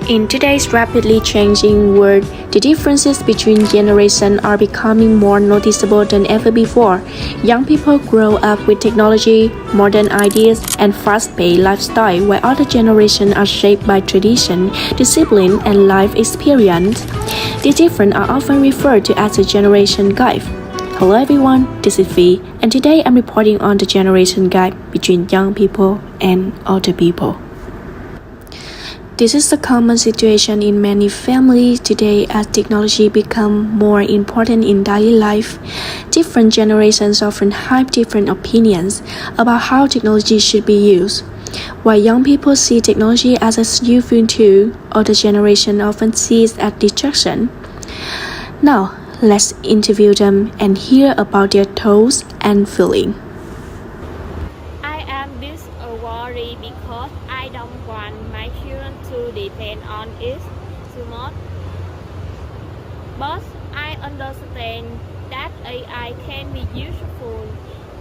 In today's rapidly changing world, the differences between generations are becoming more noticeable than ever before. Young people grow up with technology, modern ideas, and fast-paced lifestyle, while other generations are shaped by tradition, discipline, and life experience. These differences are often referred to as the generation gap. Hello everyone, this is V, and today I'm reporting on the generation gap between young people and older people. This is a common situation in many families today as technology becomes more important in daily life. Different generations often have different opinions about how technology should be used. While young people see technology as a useful tool, older generation often sees it as distraction. Now, let's interview them and hear about their thoughts and feelings. I am this worried because I don't want my children to depend on it too much. But I understand that AI can be useful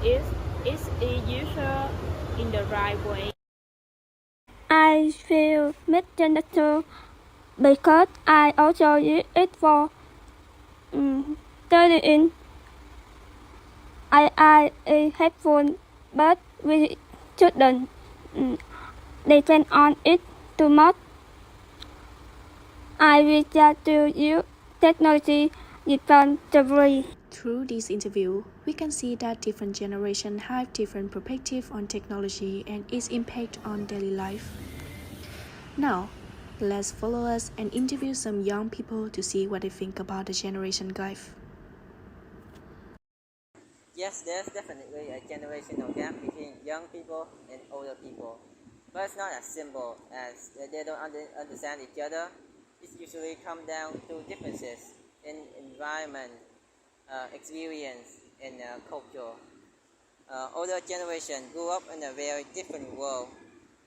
if it's used in the right way. I feel misunderstood because I also use it for studying. AI is helpful, but we shouldn't depend on it too much. I wish that to use technology responsibly. Through this interview, we can see that different generations have different perspectives on technology and its impact on daily life. Now, let's follow us and interview some young people to see what they think about the generation gap. Yes, there's definitely a generational gap between young people and older people. But it's not as simple as they don't understand each other. It usually comes down to differences in environment, experience, and culture. Older generation grew up in a very different world.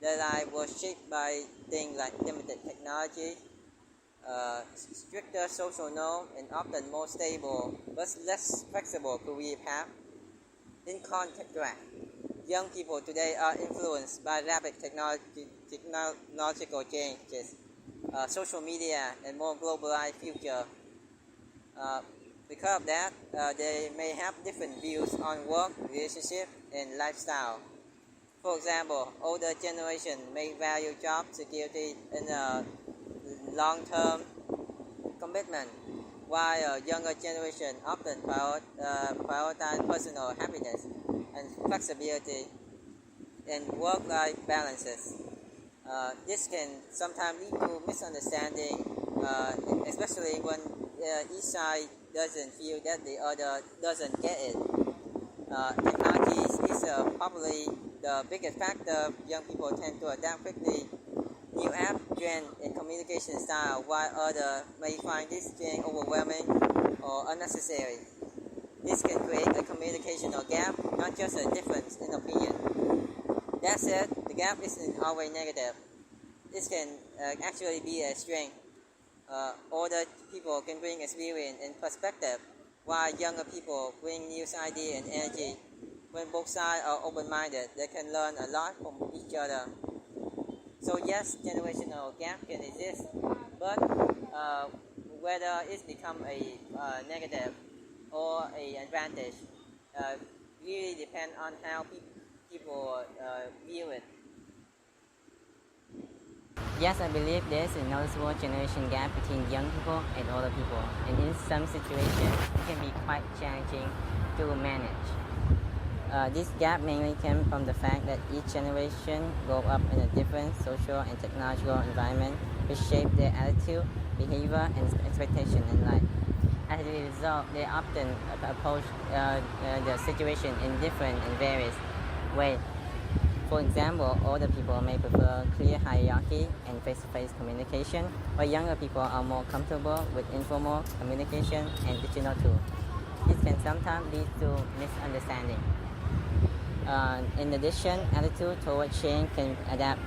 Their life was shaped by things like limited technology, stricter social norms, and often more stable but less flexible career path. In contrast, young people today are influenced by rapid technological changes, social media, and more globalized future. Because of that, they may have different views on work, relationship, and lifestyle. For example, older generation may value job security and long-term commitment, while younger generation often prioritize personal happiness and flexibility and work-life balances. This can sometimes lead to misunderstanding, especially when each side doesn't feel that the other doesn't get it. Technology is probably the biggest factor. Young people tend to adapt quickly. New app trend and communication style, while others may find this trend overwhelming or unnecessary. This can create a communicational gap, not just a difference in opinion. That said, the gap isn't always negative. This can actually be a strength. Older people can bring experience and perspective, while younger people bring new ideas and energy. When both sides are open-minded, they can learn a lot from each other. So yes, generational gap can exist, but whether it's become a negative or an advantage really depends on how people view it. Yes, I believe there is a noticeable generation gap between young people and older people, and in some situations, it can be quite challenging to manage. This gap mainly came from the fact that each generation grew up in a different social and technological environment, which shaped their attitude, behavior, and expectation in life. As a result, they often approach the situation in different and various ways. For example, older people may prefer clear hierarchy and face-to-face communication, while younger people are more comfortable with informal communication and digital tools. This can sometimes lead to misunderstanding. In addition, attitude toward change can adapt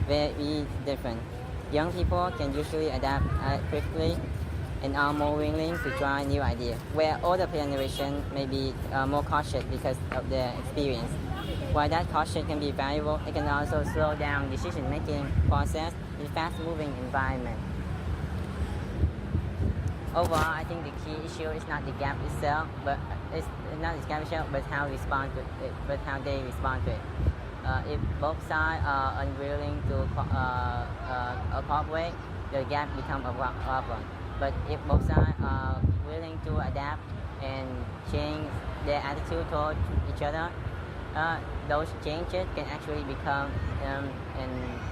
very different. Young people can usually adapt quickly and are more willing to try new ideas, where older generation may be more cautious because of their experience. While that caution can be valuable, it can also slow down decision-making process in a fast-moving environment. Overall, I think the key issue is not the gap itself, but how they respond to it. If both sides are unwilling to cooperate, the gap becomes a problem. But if both sides are willing to adapt and change their attitude toward each other, those changes can actually become a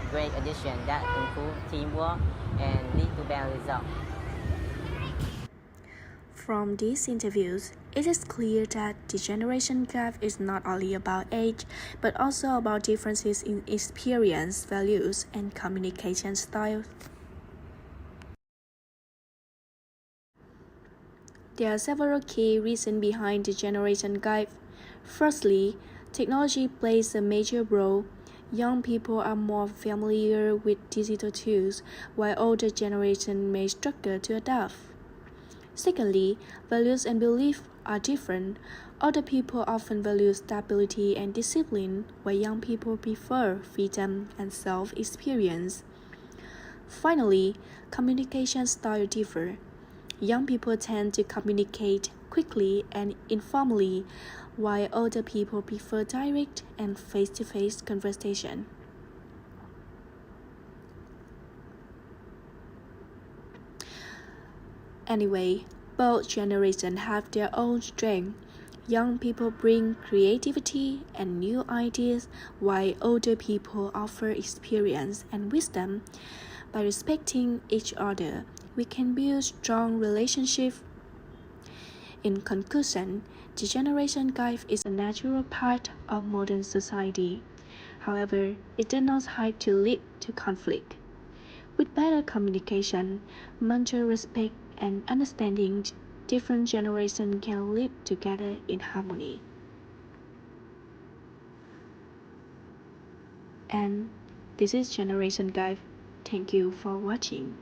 great addition that improve teamwork and lead to better results. From these interviews, it is clear that the generation gap is not only about age, but also about differences in experience, values, and communication styles. There are several key reasons behind the generation gap. Firstly, technology plays a major role. Young people are more familiar with digital tools, while older generations may struggle to adapt. Secondly, values and beliefs are different. Older people often value stability and discipline, while young people prefer freedom and self-experience. Finally, communication styles differ. Young people tend to communicate quickly and informally, while older people prefer direct and face-to-face conversation. Anyway, both generations have their own strengths. Young people bring creativity and new ideas, while older people offer experience and wisdom. By respecting each other, we can build strong relationships. In conclusion, the generation gap is a natural part of modern society. However, it does not have to lead to conflict. With better communication, mutual respect, and understanding, different generations can live together in harmony. And this is Generation Gap. Thank you for watching.